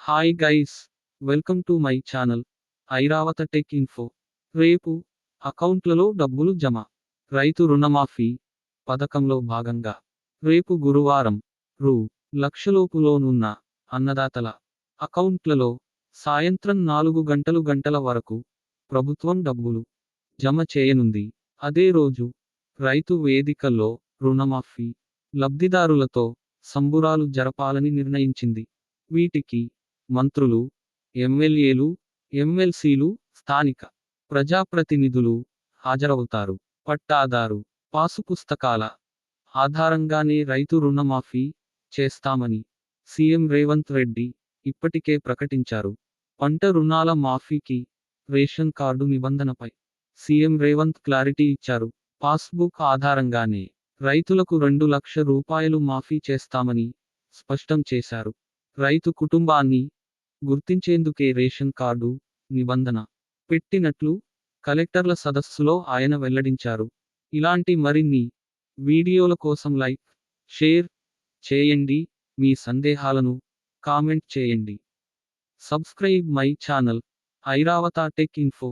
Hi guys, welcome to my channel Airavata tech info. రేపు అకౌంట్లలో డబ్బులు జమ. రైతు రుణమాఫీ పథకంలో భాగంగా రేపు గురువారం రూ. 1,00,000లోపులోనున్న అన్నదాతల అకౌంట్లలో సాయంత్రం 4 గంటల వరకు ప్రభుత్వం డబ్బులు జమ చేయనుంది. అదే రోజు రైతు వేదికల్లో రుణమాఫీ లబ్ధిదారులతో సంబురాలు జరపాలని నిర్ణయించింది. వీటికి మంత్రులు, ఎమ్మెల్యేలు, ఎమ్మెల్సీలు, స్థానిక ప్రజాప్రతినిధులు హాజరవుతారు. పట్టాదారు పాసు పుస్తకాల ఆధారంగానే రైతు రుణమాఫీ చేస్తామని సీఎం రేవంత్ రెడ్డి ఇప్పటికే ప్రకటించారు. పంట రుణాల మాఫీకి రేషన్ కార్డు నిబంధనపై సీఎం రేవంత్ క్లారిటీ ఇచ్చారు. పాస్బుక్ ఆధారంగానే రైతులకు రూ. 2,00,000 మాఫీ చేస్తామని స్పష్టం చేశారు. రైతు కుటుంబాన్ని గుర్తించేందుకే రేషన్ కార్డు నిబంధన పెట్టినట్లు కలెక్టర్ల సదస్సులో ఆయన వెల్లడించారు. ఇలాంటి మరిన్ని వీడియోల కోసం లైక్, షేర్ చేయండి. మీ సందేహాలను కామెంట్ చేయండి. Subscribe my channel Airavata tech info.